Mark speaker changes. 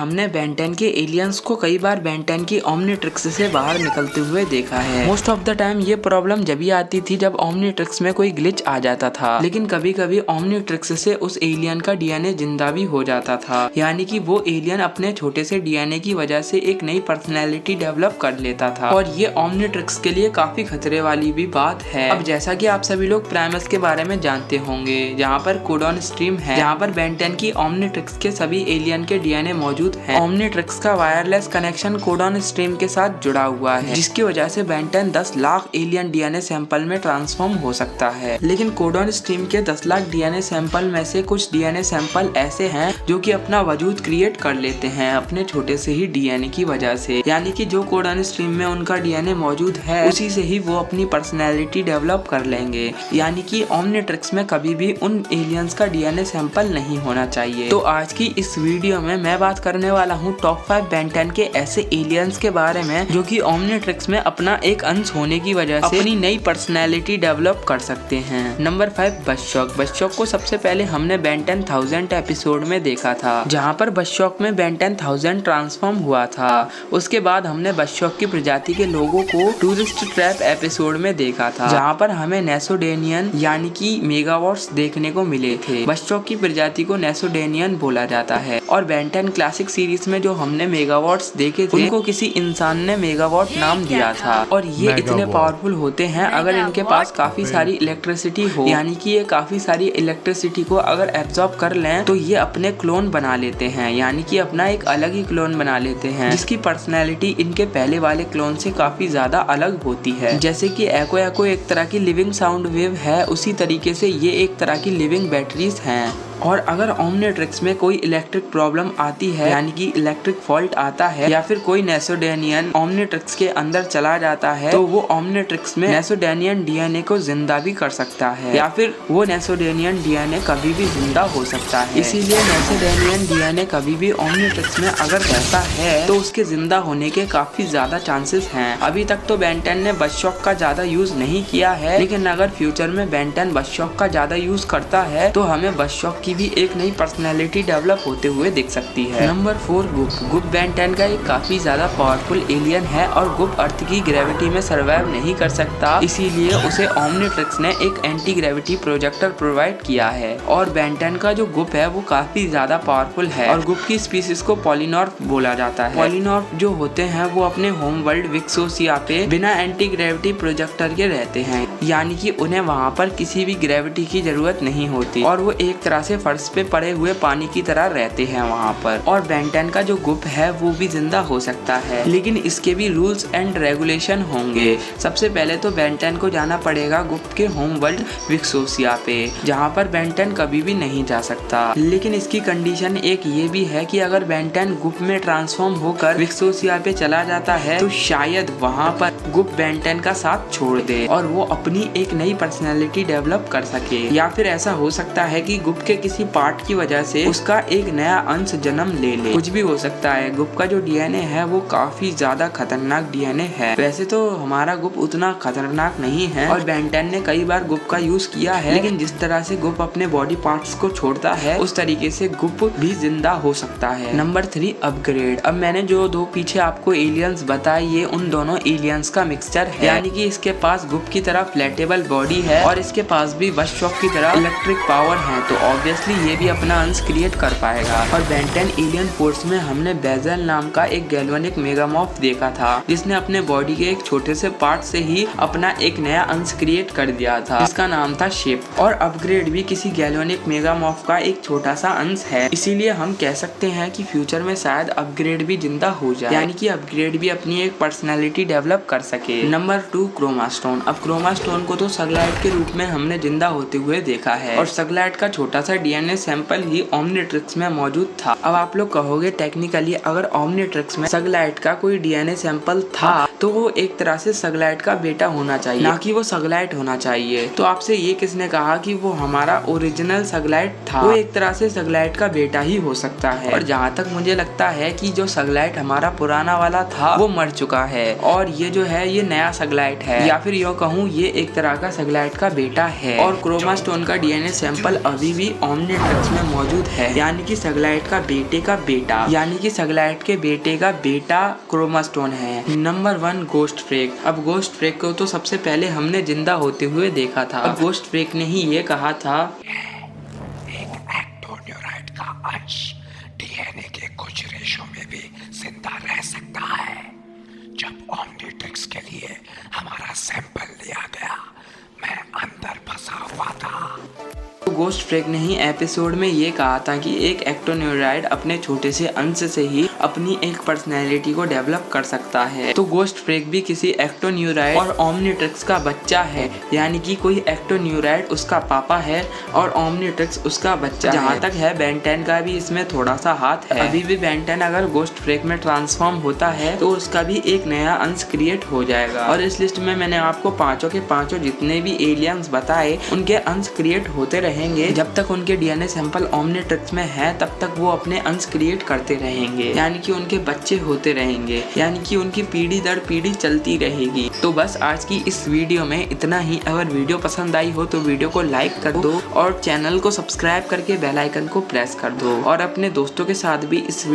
Speaker 1: हमने बेन 10 के एलियंस को कई बार बेन 10 की ओमनीट्रिक्स से बाहर निकलते हुए देखा है। मोस्ट ऑफ द टाइम ये प्रॉब्लम जब भी आती थी जब ओमनीट्रिक्स में कोई ग्लिच आ जाता था, लेकिन कभी कभी ओमनीट्रिक्स से उस एलियन का डीएनए जिंदा भी हो जाता था, यानी कि वो एलियन अपने छोटे से डीएनए की वजह से एक नई पर्सनैलिटी डेवलप कर लेता था। और ये ओमनीट्रिक्स के लिए काफी खतरे वाली भी बात है। अब जैसा कि आप सभी लोग प्राइमस के बारे में जानते होंगे, जहाँ पर कोडॉन स्ट्रीम है, जहाँ पर बेन 10 की ओमनीट्रिक्स के सभी एलियन के डीएनए मौजूद है। ओमनीट्रिक्स का वायरलेस कनेक्शन कोडॉन स्ट्रीम के साथ जुड़ा हुआ है, जिसकी वजह से Ben 10 10 lakh alien DNA sample में ट्रांसफॉर्म हो सकता है। लेकिन कोडॉन स्ट्रीम के 10 लाख डीएनए सैंपल में से कुछ डीएनए सैंपल ऐसे हैं जो कि अपना वजूद क्रिएट कर लेते हैं अपने छोटे से ही डीएनए की वजह से, यानी कि जो कोडॉन स्ट्रीम में उनका डीएनए मौजूद है उसी से ही वो अपनी पर्सनैलिटी डेवलप कर लेंगे। यानी कि ओमनीट्रिक्स में कभी भी उन एलियंस का डीएनए सैंपल नहीं होना चाहिए। तो आज की इस वीडियो में मैं बात करने वाला हूँ टॉप 5 बेन 10 के ऐसे एलियंस के बारे में जो कि ओमनीट्रिक्स में अपना एक अंश होने की वजह से अपनी नई पर्सनैलिटी डेवलप कर सकते हैं। नंबर 5 बशशॉक। बशशॉक को सबसे पहले हमने बेन 10,000 एपिसोड में देखा था, जहाँ पर बशशॉक में बेन 10,000 ट्रांसफॉर्म हुआ था। उसके बाद हमने बशशॉक की प्रजाति के लोगों को टूरिस्ट ट्रैप एपिसोड में देखा था, जहाँ पर हमें नेसोडेनियन यानी कि मेगावॉट्स देखने को मिले थे। बशशॉक की प्रजाति को नेसोडेनियन बोला जाता है और बेन 10 क्लासिक सीरीज में जो हमने मेगावॉट्स देखे थे उनको किसी इंसान ने मेगावॉट नाम दिया था। और ये इतने पावरफुल होते हैं अगर इनके पास काफी सारी इलेक्ट्रिसिटी हो, यानी कि ये काफी सारी इलेक्ट्रिसिटी को अगर एब्जॉर्ब कर लें तो ये अपने क्लोन बना लेते हैं, यानी कि अपना एक अलग ही क्लोन बना लेते हैं जिसकी पर्सनैलिटी इनके पहले वाले क्लोन से काफी ज्यादा अलग होती है। जैसे कि एको एको एक तरह की लिविंग साउंड वेव है, उसी तरीके से ये एक तरह की लिविंग बैटरीज हैं। और अगर ओमनीट्रिक्स में कोई इलेक्ट्रिक प्रॉब्लम आती है, यानी कि इलेक्ट्रिक फॉल्ट आता है, या फिर कोई नेसोडेनियन ओमनीट्रिक्स के अंदर चला जाता है, तो वो ओमनीट्रिक्स में नेसोडेनियन डीएनए को जिंदा भी कर सकता है, या फिर वो नेसोडेनियन डीएनए कभी भी जिंदा हो सकता है। इसीलिए नेसोडेनियन डीएनए कभी भी ओमनीट्रिक्स में अगर रहता है तो उसके जिंदा होने के काफी ज्यादा चांसेस हैं। अभी तक तो बेन 10 ने बशशॉक का ज्यादा यूज नहीं किया है, लेकिन अगर फ्यूचर में बेन 10 बशशॉक का ज्यादा यूज करता है तो हमें बशशॉक भी एक नई पर्सनैलिटी डेवलप होते हुए दिख सकती है। नंबर 4 गुप। गुप बेन 10 का एक काफी ज्यादा पावरफुल एलियन है और गुप अर्थ की ग्रेविटी में सर्वाइव नहीं कर सकता, इसीलिए उसे ओमनीट्रिक्स ने एक एंटी ग्रेविटी प्रोजेक्टर प्रोवाइड किया है। और बेन 10 का जो गुप है वो काफी ज्यादा पावरफुल है और गुप की स्पीसीज को पॉलीनॉर्फ बोला जाता है। पॉलीनॉर्फ जो होते हैं वो अपने होम वर्ल्ड विक्सोसिया पे बिना एंटी ग्रेविटी प्रोजेक्टर के रहते हैं, यानी कि उन्हें वहाँ पर किसी भी ग्रेविटी की जरूरत नहीं होती और वो एक तरह से फर्श पे पड़े हुए पानी की तरह रहते हैं वहाँ पर। और बेन 10 का जो गुप है वो भी जिंदा हो सकता है, लेकिन इसके भी रूल्स एंड रेगुलेशन होंगे। सबसे पहले तो बेन 10 को जाना पड़ेगा गुप के होम वर्ल्ड विक्सोसिया पे, जहाँ पर बेन 10 कभी भी नहीं जा सकता। लेकिन इसकी कंडीशन एक ये भी है कि अगर बेन 10 गुप में ट्रांसफॉर्म होकर विक्सोसिया पे चला जाता है तो शायद वहाँ पर गुप बेन 10 का साथ छोड़ दे और वो अपनी एक नई पर्सनैलिटी डेवलप कर सके, या फिर ऐसा हो सकता है कि गुप के किसी पार्ट की वजह से उसका एक नया अंश जन्म ले ले। कुछ भी हो सकता है। गुप का जो डीएनए है वो काफी ज्यादा खतरनाक डीएनए है। वैसे तो हमारा गुप उतना खतरनाक नहीं है और बेन 10 ने कई बार गुप का यूज किया है, लेकिन जिस तरह से गुप अपने बॉडी पार्ट्स को छोड़ता है उस तरीके से गुप भी जिंदा हो सकता है। Number 3 upgrade. अब मैंने जो दो पीछे आपको एलियंस बताए ये उन दोनों एलियंस का मिक्सचर है, यानी कि इसके पास गुप की तरह फ्लैटेबल बॉडी है और इसके पास भी बशशॉक की तरह इलेक्ट्रिक पावर है, तो ऑब्वियसली ये भी अपना अंश क्रिएट कर पाएगा। और बेन 10 एलियन फोर्स में हमने बेजल नाम का एक गैल्वेनिक मेगामॉर्फ देखा था, जिसने अपने बॉडी के एक छोटे से पार्ट से ही अपना एक नया अंश क्रिएट कर दिया था, जिसका नाम था शेप। और अपग्रेड भी किसी गैल्वेनिक मेगामॉर्फ का एक छोटा सा अंश है, इसीलिए हम कह सकते हैं कि फ्यूचर में शायद अपग्रेड भी जिंदा हो जाए, यानी कि अपग्रेड भी अपनी एक पर्सनैलिटी डेवलप कर सके। Number 2 Chromastone. अब क्रोमास्टोन को तो सगलाइट के रूप में हमने जिंदा होते हुए देखा है और सगलाइट का छोटा सा डीएनए सैंपल ही ओमनीट्रिक्स में मौजूद था। अब आप लोग कहोगे टेक्निकली अगर ओमनीट्रिक्स में सगलाइट का कोई डीएनए सैंपल था तो वो एक तरह से सगलाइट का बेटा होना चाहिए, ना कि वो सगलाइट होना चाहिए। तो आपसे ये किसने कहा कि वो हमारा ओरिजिनल सगलाइट था? वो एक तरह से सगलाइट का बेटा ही हो सकता है। और जहाँ तक मुझे लगता है कि जो सगलाइट हमारा पुराना वाला था वो मर चुका है और ये जो है है ये नया सैटेलाइट है, या फिर यूँ कहूँ ये एक तरह का सैटेलाइट का बेटा है। और क्रोमास्टोन का डीएनए सैंपल अभी भी ओमनीट्रिक्स में मौजूद है, यानी कि सैटेलाइट का बेटे का बेटा, यानी कि सैटेलाइट के बेटे का बेटा क्रोमास्टोन है। Number 1 ghost freak. अब गोस्ट फ्रेक को तो सबसे पहले हमने जिंदा होते हुए देखा था। अब गोस्ट फ्रेक ने ही ये कहा था,
Speaker 2: एक एक्टोन्यूराइड का अंश डीएनए के कुछ रेशों में भी जिंदा रह सकता है। जब ओमनीट्रिक्स के लिए हमारा सैंपल लिया गया, मैं अंदर फंसा हुआ था।
Speaker 1: तो गोस्ट फ्रेक ने ही एपिसोड में ये कहा था कि एक एक्टोन्यूराइड अपने छोटे से अंश से ही अपनी एक पर्सनैलिटी को डेवलप कर सकता है। तो गोस्ट फ्रेक भी किसी एक्टोन्यूराइड और ओमनीट्रिक्स का बच्चा है, यानी कि कोई एक्टोन्यूराइड उसका पापा है और ओमनीट्रिक्स उसका बच्चा। जहाँ तक है बेन 10 का भी इसमें थोड़ा सा हाथ है। अभी भी बेन 10 अगर गोस्ट फ्रेक में ट्रांसफॉर्म होता है तो उसका भी एक नया अंश क्रिएट हो जाएगा। और इस लिस्ट में मैंने आपको पांचों के पांचों जितने भी एलियंस बताए उनके अंश क्रिएट होते रहेंगे। जब तक उनके डीएनए सैंपल ओमनीट्रिक्स में है तब तक वो अपने अंश क्रिएट करते रहेंगे, यानी कि उनके बच्चे होते रहेंगे, यानी कि उनकी पीढ़ी दर पीढ़ी चलती रहेगी। तो बस आज की इस वीडियो में इतना ही। अगर वीडियो पसंद आई हो तो वीडियो को लाइक कर दो और चैनल को सब्सक्राइब करके बेल आइकन को प्रेस कर दो और अपने दोस्तों के साथ भी इस